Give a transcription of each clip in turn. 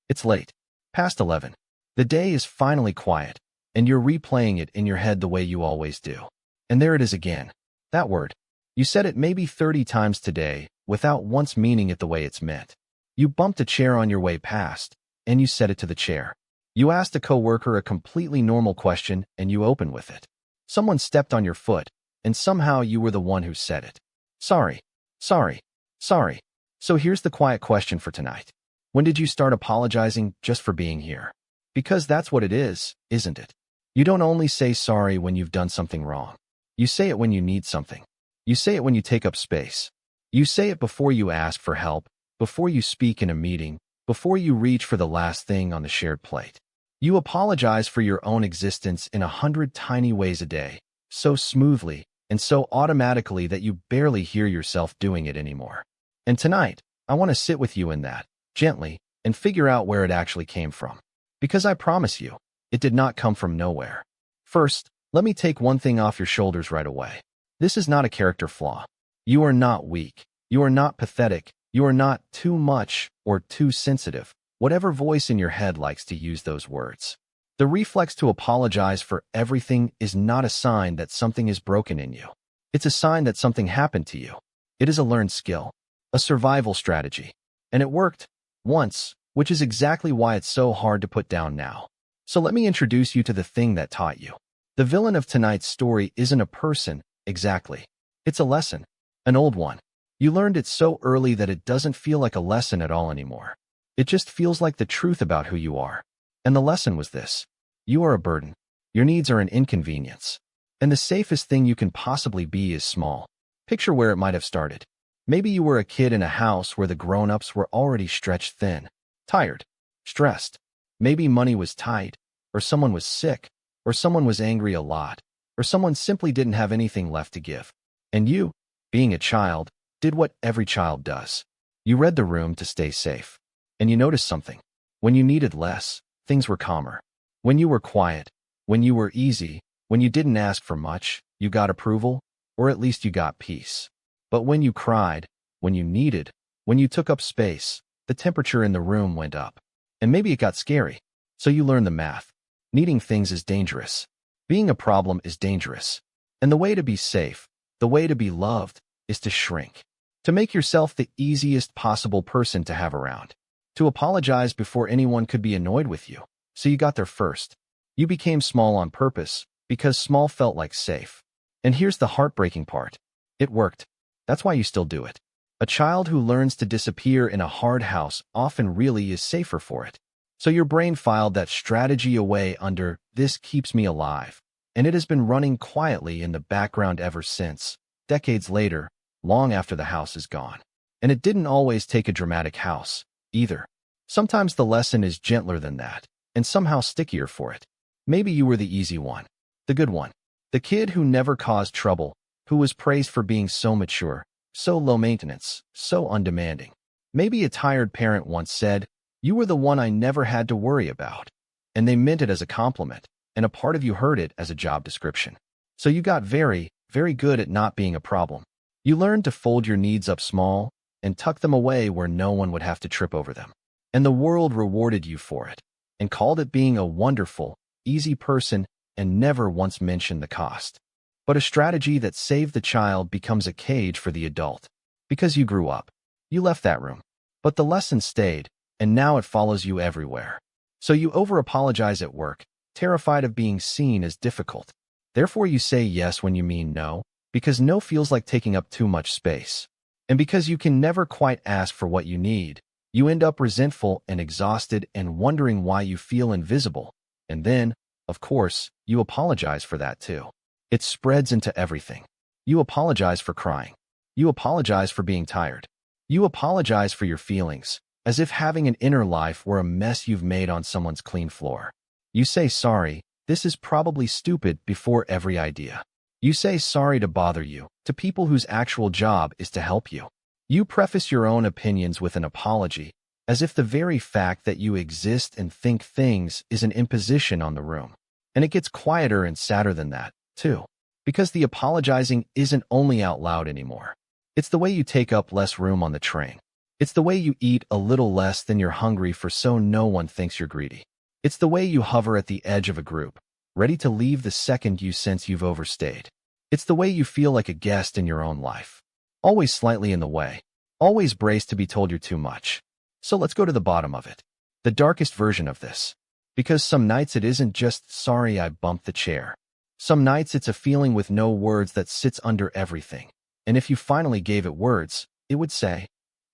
It's late, past 11. The day is finally quiet, and you're replaying it in your head the way you always do. And there it is again. That word. You said it maybe 30 times today without once meaning it the way it's meant. You bumped a chair on your way past, and you said it to the chair. You asked a coworker a completely normal question, and you opened with it. Someone stepped on your foot, and somehow you were the one who said it. Sorry, sorry, sorry. So here's the quiet question for tonight. When did you start apologizing just for being here? Because that's what it is, isn't it? You don't only say sorry when you've done something wrong. You say it when you need something. You say it when you take up space. You say it before you ask for help, before you speak in a meeting, before you reach for the last thing on the shared plate. You apologize for your own existence in 100 tiny ways a day, so smoothly and so automatically that you barely hear yourself doing it anymore. And tonight, I want to sit with you in that, gently, and figure out where it actually came from. Because I promise you, it did not come from nowhere. First, let me take one thing off your shoulders right away. This is not a character flaw. You are not weak. You are not pathetic. You are not too much or too sensitive, whatever voice in your head likes to use those words. The reflex to apologize for everything is not a sign that something is broken in you. It's a sign that something happened to you. It is a learned skill, a survival strategy. And it worked once, which is exactly why it's so hard to put down now. So let me introduce you to the thing that taught you. The villain of tonight's story isn't a person, exactly. It's a lesson, an old one. You learned it so early that it doesn't feel like a lesson at all anymore. It just feels like the truth about who you are. And the lesson was this. You are a burden. Your needs are an inconvenience. And the safest thing you can possibly be is small. Picture where it might have started. Maybe you were a kid in a house where the grown-ups were already stretched thin, tired, stressed. Maybe money was tight, or someone was sick, or someone was angry a lot, or someone simply didn't have anything left to give. And you, being a child, did what every child does. You read the room to stay safe. And you noticed something. When you needed less, things were calmer. When you were quiet, when you were easy, when you didn't ask for much, you got approval, or at least you got peace. But when you cried, when you needed, when you took up space, the temperature in the room went up. And maybe it got scary. So you learned the math. Needing things is dangerous. Being a problem is dangerous. And the way to be safe, the way to be loved, is to shrink. To make yourself the easiest possible person to have around. To apologize before anyone could be annoyed with you. So you got there first. You became small on purpose, because small felt like safe. And here's the heartbreaking part. It worked. That's why you still do it. A child who learns to disappear in a hard house often really is safer for it. So your brain filed that strategy away under, "This keeps me alive." And it has been running quietly in the background ever since, decades later, long after the house is gone. And it didn't always take a dramatic house, either. Sometimes the lesson is gentler than that, and somehow stickier for it. Maybe you were the easy one, the good one, the kid who never caused trouble, who was praised for being so mature, so low maintenance, so undemanding. Maybe a tired parent once said, "You were the one I never had to worry about." And they meant it as a compliment, and a part of you heard it as a job description. So you got very, very good at not being a problem. You learned to fold your needs up small and tuck them away where no one would have to trip over them. And the world rewarded you for it, and called it being a wonderful, easy person, and never once mentioned the cost. But a strategy that saved the child becomes a cage for the adult. Because you grew up. You left that room. But the lesson stayed, and now it follows you everywhere. So you over-apologize at work, terrified of being seen as difficult. Therefore you say yes when you mean no, because no feels like taking up too much space. And because you can never quite ask for what you need, you end up resentful and exhausted and wondering why you feel invisible. And then, of course, you apologize for that too. It spreads into everything. You apologize for crying. You apologize for being tired. You apologize for your feelings, as if having an inner life were a mess you've made on someone's clean floor. You say sorry, this is probably stupid before every idea. You say sorry to bother you, to people whose actual job is to help you. You preface your own opinions with an apology, as if the very fact that you exist and think things is an imposition on the room. And it gets quieter and sadder than that, too. Because the apologizing isn't only out loud anymore. It's the way you take up less room on the train. It's the way you eat a little less than you're hungry for so no one thinks you're greedy. It's the way you hover at the edge of a group, ready to leave the second you sense you've overstayed. It's the way you feel like a guest in your own life. Always slightly in the way. Always braced to be told you're too much. So let's go to the bottom of it. The darkest version of this. Because some nights it isn't just, sorry I bumped the chair. Some nights it's a feeling with no words that sits under everything. And if you finally gave it words, it would say,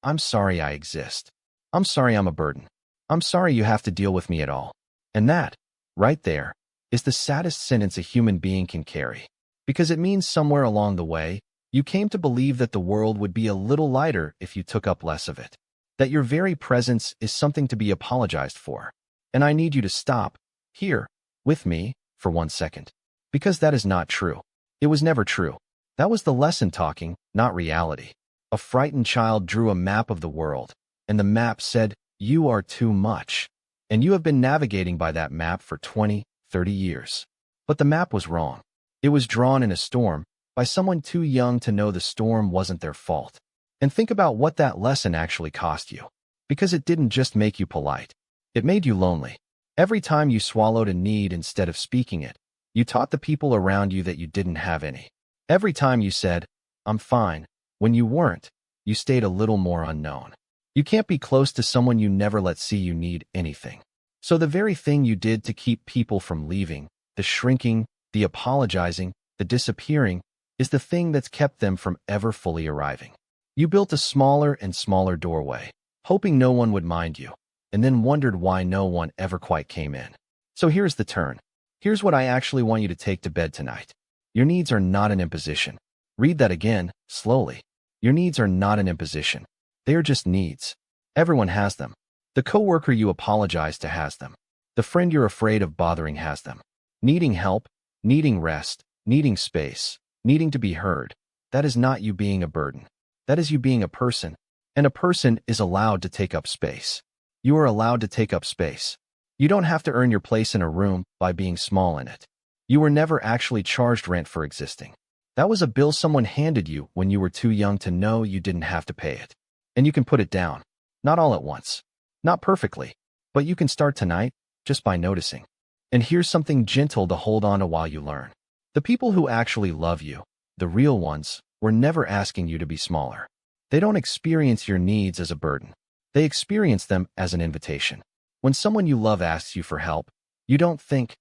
I'm sorry I exist. I'm sorry I'm a burden. I'm sorry you have to deal with me at all. And that, right there, is the saddest sentence a human being can carry. Because it means somewhere along the way, you came to believe that the world would be a little lighter if you took up less of it. That your very presence is something to be apologized for. And I need you to stop, here, with me, for 1 second. Because that is not true. It was never true. That was the lesson talking, not reality. A frightened child drew a map of the world, and the map said, you are too much. And you have been navigating by that map for 20, 30 years. But the map was wrong. It was drawn in a storm, by someone too young to know the storm wasn't their fault. And think about what that lesson actually cost you. Because it didn't just make you polite. It made you lonely. Every time you swallowed a need instead of speaking it, you taught the people around you that you didn't have any. Every time you said, I'm fine, when you weren't, you stayed a little more unknown. You can't be close to someone you never let see you need anything. So the very thing you did to keep people from leaving, the shrinking, the apologizing, the disappearing, is the thing that's kept them from ever fully arriving. You built a smaller and smaller doorway, hoping no one would mind you, and then wondered why no one ever quite came in. So here's the turn. Here's what I actually want you to take to bed tonight. Your needs are not an imposition. Read that again, slowly. Your needs are not an imposition. They are just needs. Everyone has them. The coworker you apologize to has them. The friend you're afraid of bothering has them. Needing help, needing rest, needing space, needing to be heard. That is not you being a burden. That is you being a person. And a person is allowed to take up space. You are allowed to take up space. You don't have to earn your place in a room by being small in it. You were never actually charged rent for existing. That was a bill someone handed you when you were too young to know you didn't have to pay it. And you can put it down. Not all at once. Not perfectly. But you can start tonight, just by noticing. And here's something gentle to hold on to while you learn. The people who actually love you, the real ones, were never asking you to be smaller. They don't experience your needs as a burden. They experience them as an invitation. When someone you love asks you for help, you don't think,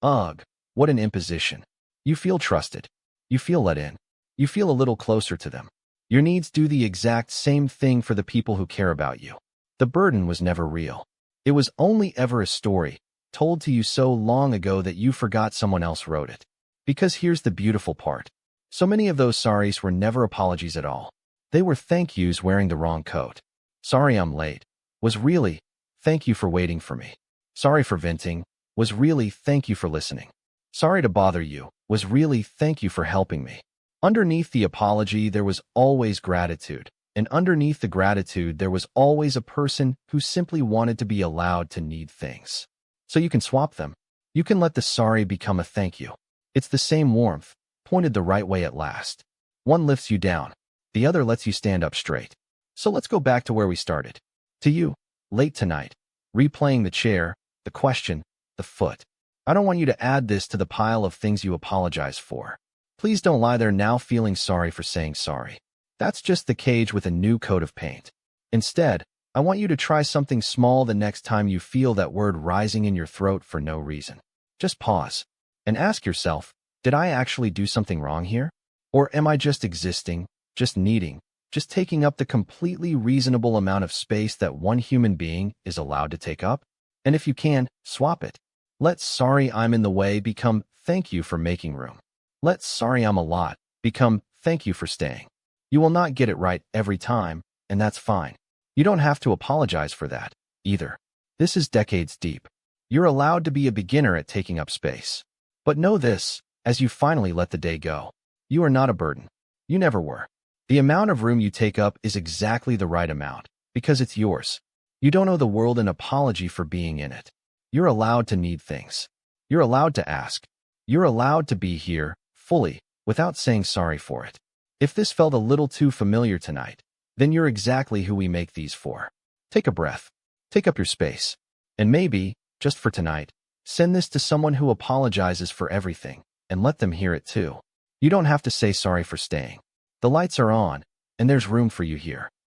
ugh, what an imposition. You feel trusted. You feel let in. You feel a little closer to them. Your needs do the exact same thing for the people who care about you. The burden was never real. It was only ever a story, told to you so long ago that you forgot someone else wrote it. Because here's the beautiful part. So many of those sorries were never apologies at all. They were thank yous wearing the wrong coat. Sorry I'm late was really, thank you for waiting for me. Sorry for venting was really, thank you for listening. Sorry to bother you was really, thank you for helping me. Underneath the apology, there was always gratitude. And underneath the gratitude, there was always a person who simply wanted to be allowed to need things. So you can swap them. You can let the sorry become a thank you. It's the same warmth, pointed the right way at last. One lifts you down. The other lets you stand up straight. So let's go back to where we started. To you, late tonight, replaying the chair, the question, the foot. I don't want you to add this to the pile of things you apologize for. Please don't lie there now feeling sorry for saying sorry. That's just the cage with a new coat of paint. Instead, I want you to try something small the next time you feel that word rising in your throat for no reason. Just pause and ask yourself, did I actually do something wrong here? Or am I just existing, just needing, just taking up the completely reasonable amount of space that one human being is allowed to take up? And if you can, swap it. Let sorry I'm in the way become thank you for making room. Let sorry I'm a lot become thank you for staying. You will not get it right every time, and that's fine. You don't have to apologize for that, either. This is decades deep. You're allowed to be a beginner at taking up space. But know this, as you finally let the day go. You are not a burden. You never were. The amount of room you take up is exactly the right amount, because it's yours. You don't owe the world an apology for being in it. You're allowed to need things. You're allowed to ask. You're allowed to be here, fully, without saying sorry for it. If this felt a little too familiar tonight, then you're exactly who we make these for. Take a breath. Take up your space. And maybe, just for tonight, send this to someone who apologizes for everything, and let them hear it too. You don't have to say sorry for staying. The lights are on, and there's room for you here.